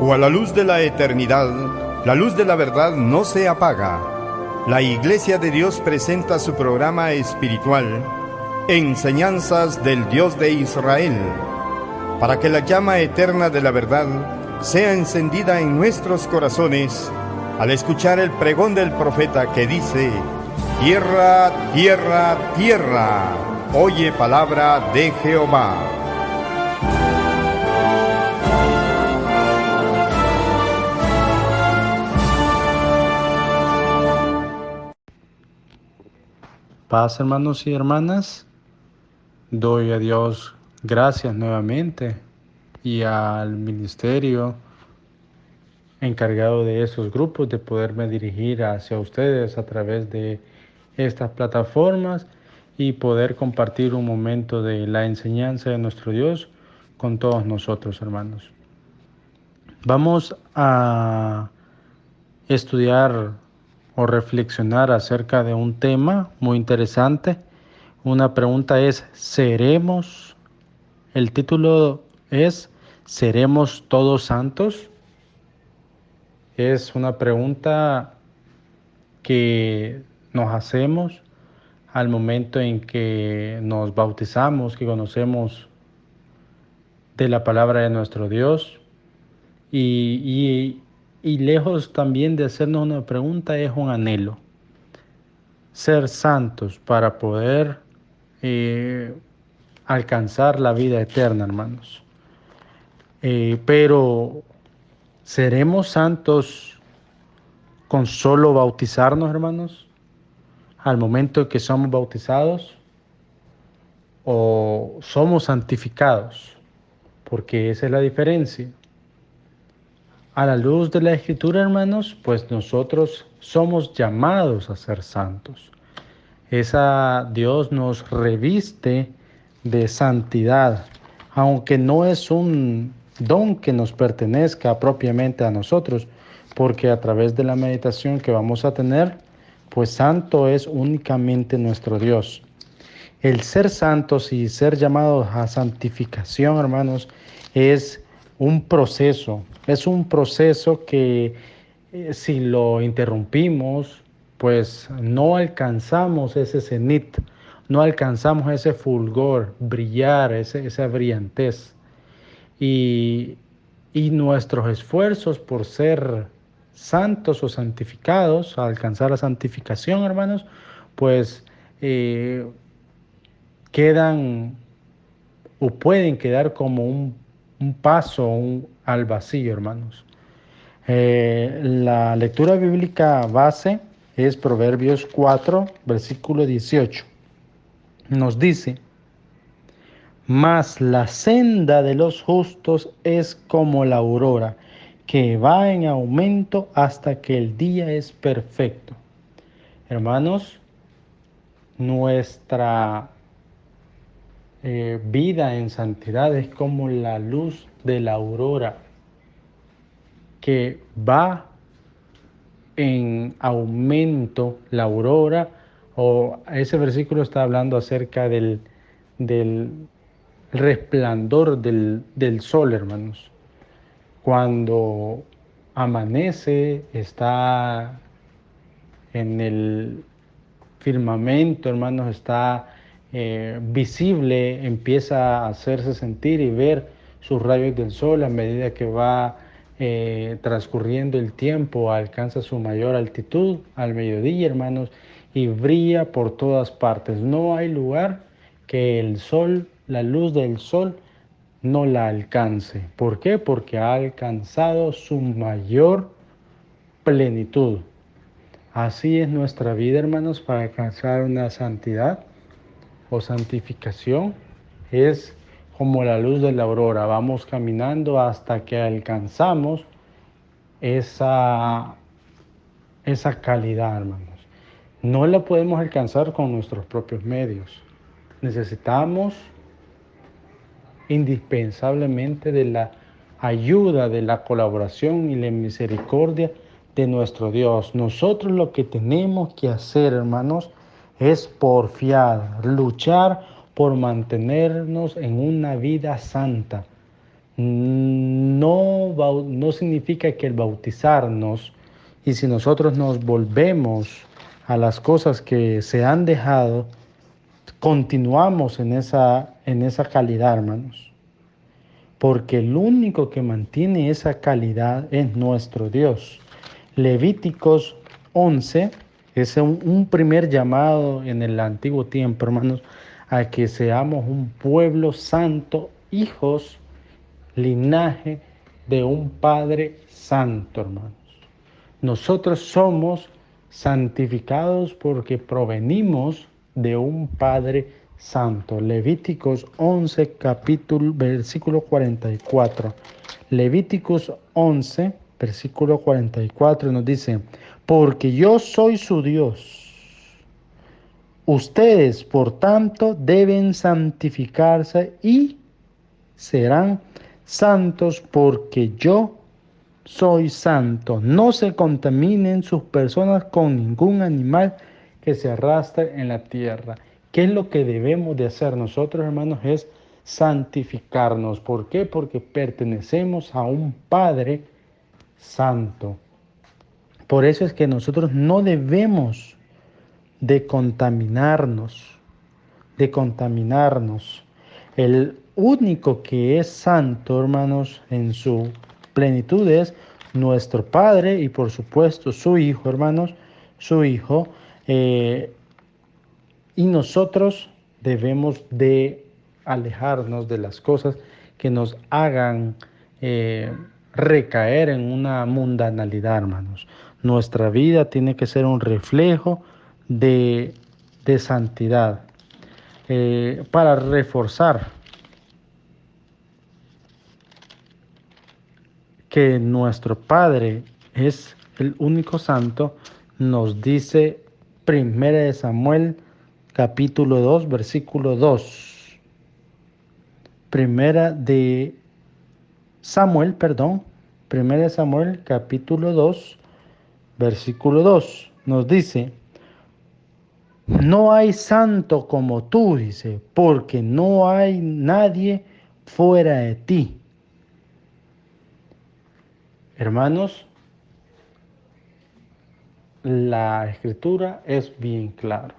o a la luz de la eternidad, la luz de la verdad no se apaga. La Iglesia de Dios presenta su programa espiritual, Enseñanzas del Dios de Israel, para que la llama eterna de la verdad sea encendida en nuestros corazones al escuchar el pregón del profeta que dice: tierra, tierra, tierra, oye palabra de Jehová. Paz, hermanos y hermanas. Doy a Dios gracias nuevamente y al ministerio encargado de esos grupos de poderme dirigir hacia ustedes a través de estas plataformas y poder compartir un momento de la enseñanza de nuestro Dios con todos nosotros, hermanos. Vamos a estudiar o reflexionar acerca de un tema muy interesante. Una pregunta es: ¿seremos? El título es: ¿seremos todos santos? Es una pregunta que nos hacemos al momento en que nos bautizamos, que conocemos de la palabra de nuestro Dios. Y lejos también de hacernos una pregunta, es un anhelo. Ser santos para poder alcanzar la vida eterna, hermanos. Pero ¿seremos santos con solo bautizarnos, hermanos? Al momento que somos bautizados, ¿o somos santificados? Porque esa es la diferencia. A la luz de la Escritura, hermanos, pues nosotros somos llamados a ser santos. Dios nos reviste de santidad, aunque no es un don que nos pertenezca propiamente a nosotros, porque a través de la meditación que vamos a tener, pues santo es únicamente nuestro Dios. El ser santos y ser llamados a santificación, hermanos, es un proceso que si lo interrumpimos, pues no alcanzamos ese cenit, no alcanzamos ese fulgor, brillar, esa brillantez. Y nuestros esfuerzos por ser santos o santificados, a alcanzar la santificación, hermanos, pues quedan o pueden quedar como un paso al vacío, hermanos. La lectura bíblica base es Proverbios 4, versículo 18. Nos dice: mas la senda de los justos es como la aurora, que va en aumento hasta que el día es perfecto. Hermanos, nuestra vida en santidad es como la luz de la aurora, que va en aumento. La aurora, o ese versículo está hablando acerca del resplandor del sol, hermanos. Cuando amanece, está en el firmamento, hermanos, está visible, empieza a hacerse sentir y ver sus rayos del sol a medida que va transcurriendo el tiempo, alcanza su mayor altitud al mediodía, hermanos, y brilla por todas partes. No hay lugar que el sol, la luz del sol, no la alcance. ¿Por qué? Porque ha alcanzado su mayor plenitud. Así es nuestra vida, hermanos, para alcanzar una santidad o santificación. Es como la luz de la aurora. Vamos caminando hasta que alcanzamos esa calidad, hermanos. No la podemos alcanzar con nuestros propios medios. Necesitamos indispensablemente de la ayuda, de la colaboración y la misericordia de nuestro Dios. Nosotros lo que tenemos que hacer, hermanos, es porfiar, luchar por mantenernos en una vida santa. no significa que el bautizarnos, y si nosotros nos volvemos a las cosas que se han dejado, continuamos en esa calidad, hermanos. Porque el único que mantiene esa calidad es nuestro Dios. Levíticos 11 es un primer llamado en el antiguo tiempo, hermanos, a que seamos un pueblo santo, hijos, linaje de un Padre santo, hermanos. Nosotros somos santificados porque provenimos de un Padre santo. Levíticos 11, capítulo, versículo 44. Levíticos 11, versículo 44 nos dice, porque yo soy su Dios. Ustedes, por tanto, deben santificarse y serán santos porque yo soy santo. No se contaminen sus personas con ningún animal que se arrastre en la tierra. ¿Qué es lo que debemos de hacer nosotros, hermanos? Es santificarnos. ¿Por qué? Porque pertenecemos a un Padre santo. Por eso es que nosotros no debemos de contaminarnos, de contaminarnos. El único que es santo, hermanos, en su plenitud es nuestro Padre y por supuesto su Hijo, hermanos, su Hijo. Y nosotros debemos de alejarnos de las cosas que nos hagan recaer en una mundanalidad, hermanos. Nuestra vida tiene que ser un reflejo de santidad. Para reforzar que nuestro Padre es el único santo, nos dice Primera de Samuel capítulo 2, versículo 2. Primera de Samuel, perdón. Primera de Samuel capítulo 2, versículo 2. Nos dice, no hay santo como tú, dice, porque no hay nadie fuera de ti. Hermanos, la escritura es bien clara.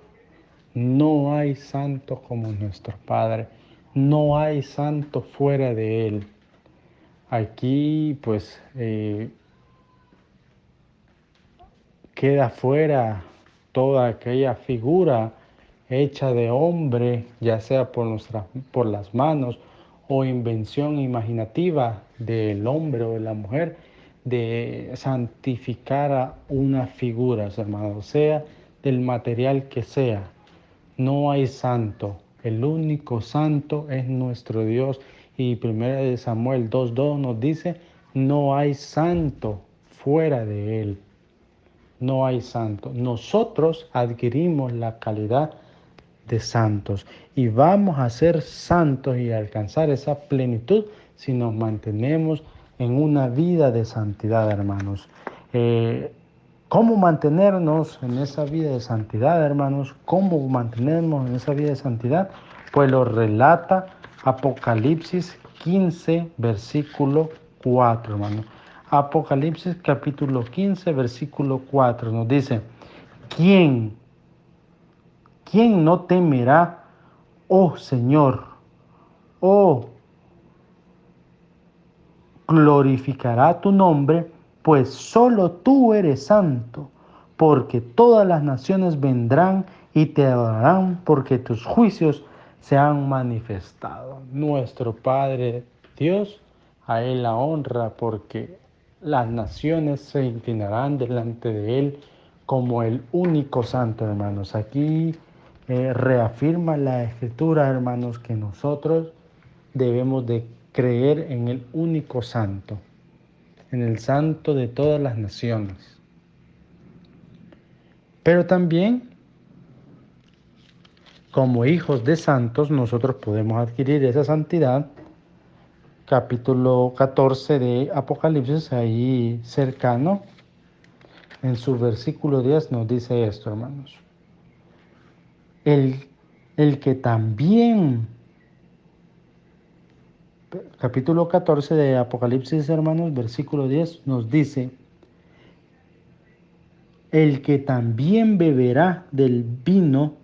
No hay santo como nuestro Padre. No hay santo fuera de Él. Aquí pues queda fuera toda aquella figura hecha de hombre, ya sea por las manos o invención imaginativa del hombre o de la mujer, de santificar a una figura, hermanos, sea del material que sea. No hay santo, el único santo es nuestro Dios. Y 1 Samuel 2:2 nos dice, no hay santo fuera de Él. No hay santo. Nosotros adquirimos la calidad de santos y vamos a ser santos y alcanzar esa plenitud si nos mantenemos en una vida de santidad, hermanos. ¿Cómo mantenernos en esa vida de santidad, hermanos? ¿Cómo mantenernos en esa vida de santidad? Pues lo relata Apocalipsis 15, versículo 4, hermanos. Apocalipsis capítulo 15, versículo 4 nos dice, ¿quién no temerá, oh Señor, oh glorificará tu nombre, pues solo tú eres santo, porque todas las naciones vendrán y te adorarán, porque tus juicios se han manifestado. Nuestro Padre Dios, a Él la honra, porque las naciones se inclinarán delante de Él como el único santo, hermanos. Aquí reafirma la Escritura, hermanos, que nosotros debemos de creer en el único santo, en el santo de todas las naciones. Pero también, como hijos de santos, nosotros podemos adquirir esa santidad. Capítulo 14 de Apocalipsis, ahí cercano, en su versículo 10 nos dice esto, hermanos. El que también capítulo 14 de Apocalipsis, hermanos, versículo 10, nos dice: el que también beberá del vino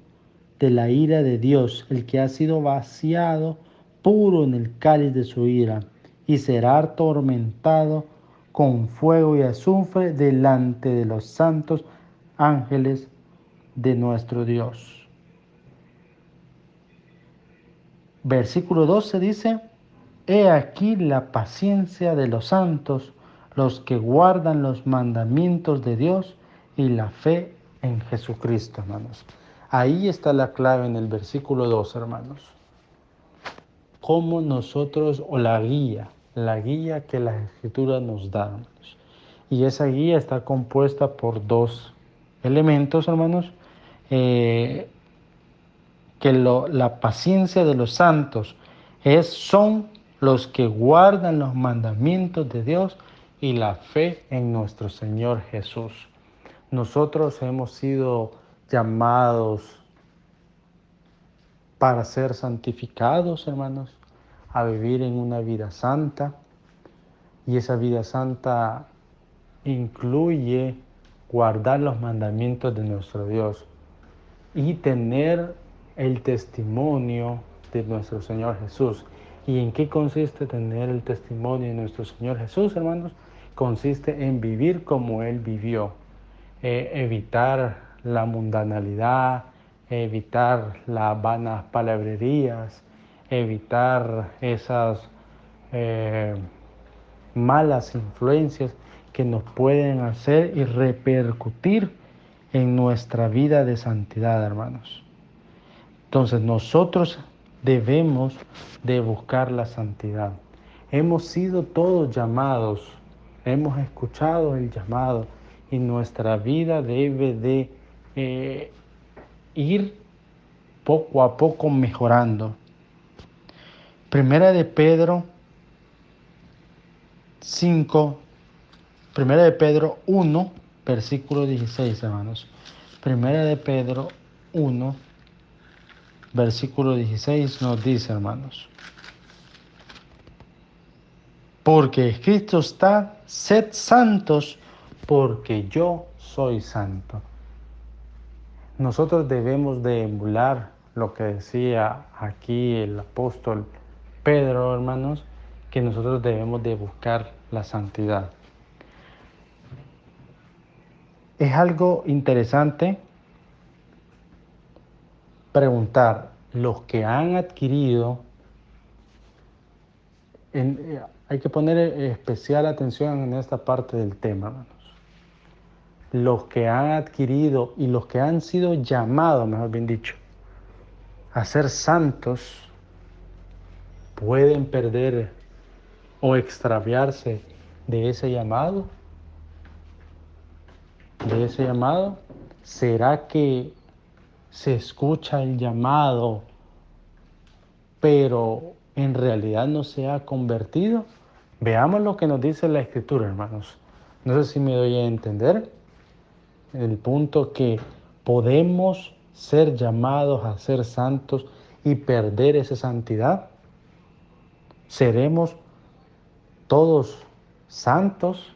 de la ira de Dios, el que ha sido vaciado puro en el cáliz de su ira, y será atormentado con fuego y azufre delante de los santos ángeles de nuestro Dios. Versículo 12 dice: he aquí la paciencia de los santos, los que guardan los mandamientos de Dios y la fe en Jesucristo, hermanos. Ahí está la clave en el versículo 2, hermanos. Cómo nosotros, o la guía que las Escrituras nos dan, hermanos. Y esa guía está compuesta por dos elementos, hermanos. La paciencia de los santos son los que guardan los mandamientos de Dios y la fe en nuestro Señor Jesús. Nosotros hemos sido llamados para ser santificados, hermanos, a vivir en una vida santa, y esa vida santa incluye guardar los mandamientos de nuestro Dios y tener el testimonio de nuestro Señor Jesús. ¿Y en qué consiste tener el testimonio de nuestro Señor Jesús, hermanos? Consiste en vivir como Él vivió, evitar la mundanalidad, evitar las vanas palabrerías, evitar esas malas influencias que nos pueden hacer y repercutir en nuestra vida de santidad, hermanos. Entonces nosotros debemos de buscar la santidad. Hemos sido todos llamados, hemos escuchado el llamado, y nuestra vida debe de ir poco a poco mejorando. Primera de Pedro 1, versículo 16, hermanos. Primera de Pedro 1, versículo 16 nos dice, hermanos: porque escrito está: sed santos, porque yo soy santo. Nosotros debemos de emular lo que decía aquí el apóstol Pedro, hermanos, que nosotros debemos de buscar la santidad. Es algo interesante preguntar: los que han adquirido, hay que poner especial atención en esta parte del tema, hermanos. Los que han adquirido y los que han sido llamados, mejor bien dicho, a ser santos, ¿pueden perder o extraviarse de ese llamado? ¿Será que se escucha el llamado, pero en realidad no se ha convertido? Veamos lo que nos dice la Escritura, hermanos. No sé si me doy a entender el punto, que podemos ser llamados a ser santos y perder esa santidad. ¿Seremos todos santos?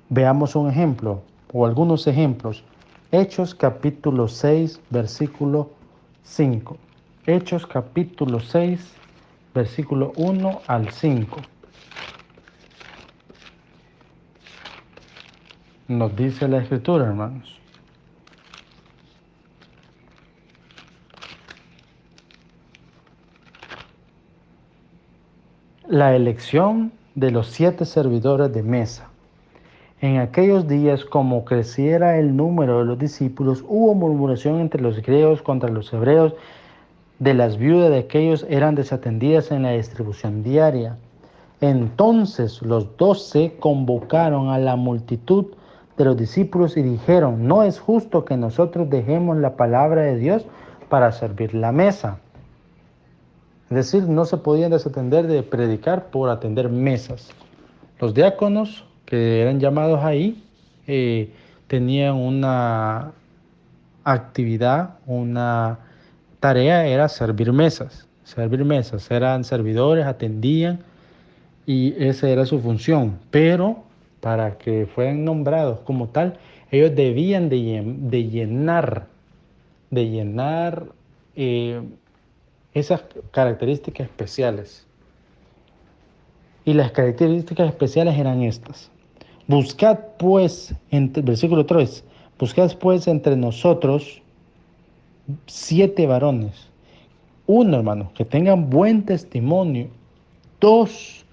Veamos un ejemplo, o algunos ejemplos. Hechos capítulo 6, versículo 5. Hechos capítulo 6, versículo 1 al 5. Nos dice la Escritura, hermanos: la elección de los 7 servidores de mesa. En aquellos días, como creciera el número de los discípulos, hubo murmuración entre los griegos contra los hebreos, de las viudas de aquellos eran desatendidas en la distribución diaria. Entonces los 12 convocaron a la multitud de los discípulos y dijeron: no es justo que nosotros dejemos la palabra de Dios para servir la mesa. Es decir, no se podían desatender de predicar por atender mesas. Los diáconos que eran llamados ahí tenían una actividad, una tarea, era servir mesas. servir mesas, eran servidores, atendían y esa era su función. Pero para que fueran nombrados como tal, ellos debían de llenar eh, esas características especiales. Y las características especiales eran estas. Buscad pues, versículo 3, buscad pues entre nosotros 7 varones. Uno, hermano, que tengan buen testimonio. 2,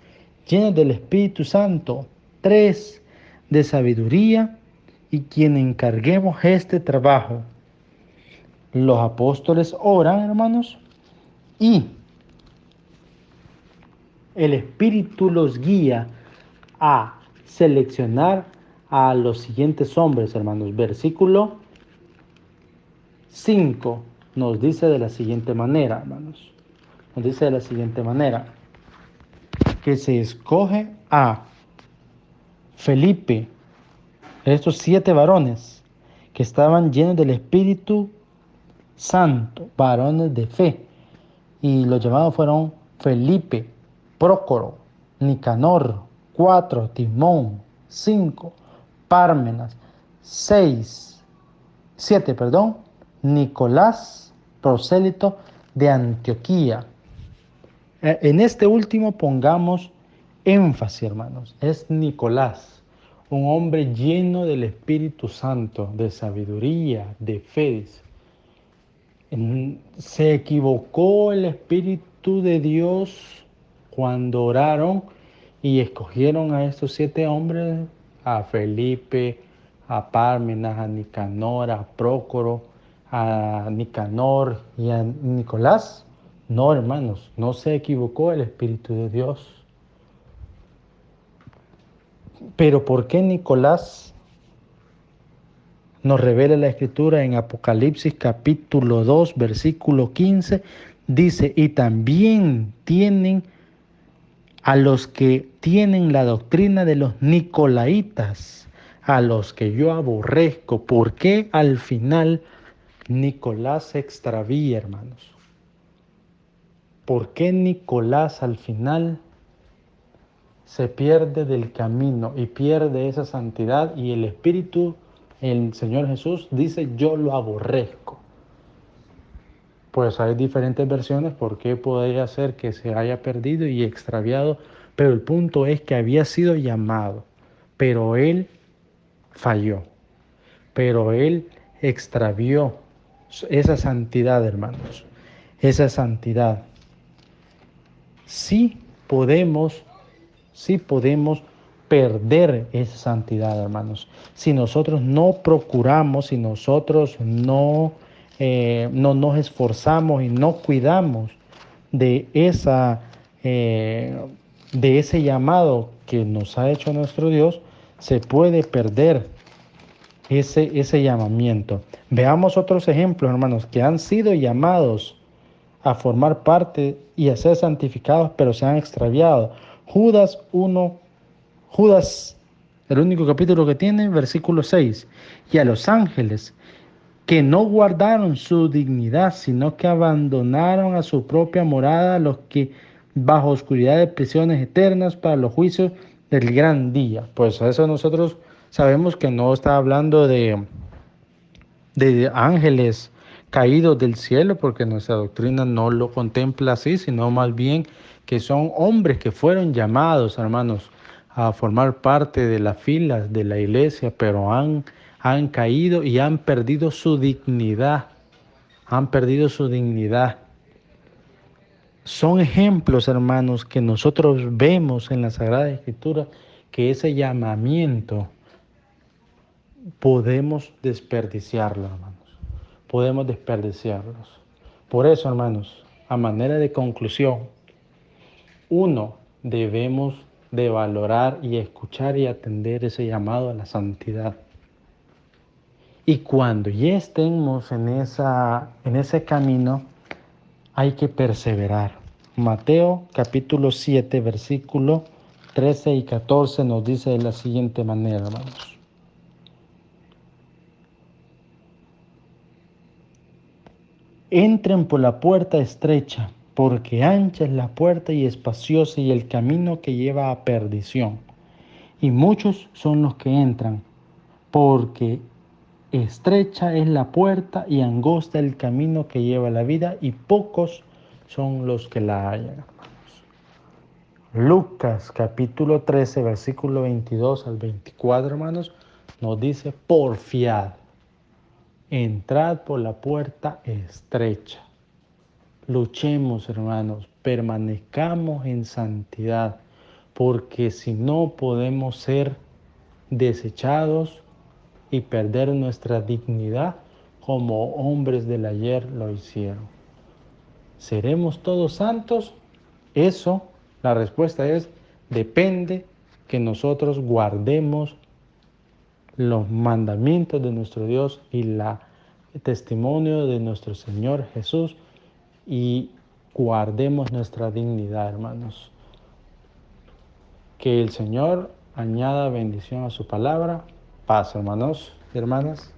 llenos del Espíritu Santo. 3, de sabiduría, y quien encarguemos este trabajo. Los apóstoles oran, hermanos, y el Espíritu los guía a seleccionar a los siguientes hombres, hermanos. Versículo 5 nos dice de la siguiente manera, hermanos. Nos dice de la siguiente manera, que se escoge a Felipe, estos 7 varones que estaban llenos del Espíritu Santo, varones de fe. Y los llamados fueron Felipe, Prócoro, Nicanor, 4, Timón, 5, Pármenas, 7, Nicolás, prosélito de Antioquía. En este último pongamos énfasis, hermanos. Es Nicolás, un hombre lleno del Espíritu Santo, de sabiduría, de fe. Se equivocó el Espíritu de Dios cuando oraron y escogieron a estos 7 hombres, a Felipe, a Pármenas, a Nicanor, a Prócoro, a Nicanor y a Nicolás. No, hermanos, no se equivocó el Espíritu de Dios. Pero ¿por qué Nicolás? Nos revela la Escritura en Apocalipsis capítulo 2, versículo 15, dice, y también tienen a los que tienen la doctrina de los Nicolaitas, a los que yo aborrezco. ¿Por qué al final Nicolás se extravía, hermanos? ¿Por qué Nicolás al final se pierde del camino y pierde esa santidad? Y el Espíritu, el Señor Jesús dice, yo lo aborrezco. Pues hay diferentes versiones por qué podría ser que se haya perdido y extraviado, pero el punto es que había sido llamado, pero él falló, pero él extravió esa santidad, hermanos, esa santidad. Sí podemos perder esa santidad, hermanos, si nosotros no procuramos, si nosotros no nos esforzamos y no cuidamos de ese llamado que nos ha hecho nuestro Dios, se puede perder ese llamamiento. Veamos otros ejemplos, hermanos, que han sido llamados a formar parte y a ser santificados, pero se han extraviado. Judas, el único capítulo que tiene, versículo 6. Y a los ángeles, que no guardaron su dignidad, sino que abandonaron a su propia morada, los que bajo oscuridad de prisiones eternas para los juicios del gran día. Pues a eso nosotros sabemos que no está hablando de ángeles caídos del cielo, porque nuestra doctrina no lo contempla así, sino más bien que son hombres que fueron llamados, hermanos, a formar parte de las filas de la iglesia, pero han caído y han perdido su dignidad, Son ejemplos, hermanos, que nosotros vemos en la Sagrada Escritura, que ese llamamiento podemos desperdiciarlo, hermanos. Podemos desperdiciarlos. Por eso, hermanos, a manera de conclusión, debemos de valorar y escuchar y atender ese llamado a la santidad. Y cuando ya estemos en ese camino, hay que perseverar. Mateo capítulo 7, versículo 13 y 14 nos dice de la siguiente manera, hermanos. Entren por la puerta estrecha, porque ancha es la puerta y espaciosa y el camino que lleva a perdición, y muchos son los que entran, porque estrecha es la puerta y angosta el camino que lleva a la vida, y pocos son los que la hallan. Lucas capítulo 13, versículo 22 al 24, hermanos, nos dice: porfiad, entrad por la puerta estrecha. Luchemos, hermanos, permanezcamos en santidad, porque si no podemos ser desechados y perder nuestra dignidad como hombres del ayer lo hicieron. ¿Seremos todos santos? Eso, la respuesta es, depende que nosotros guardemos los mandamientos de nuestro Dios y el testimonio de nuestro Señor Jesús, y guardemos nuestra dignidad, hermanos. Que el Señor añada bendición a su palabra. Paz, hermanos y hermanas.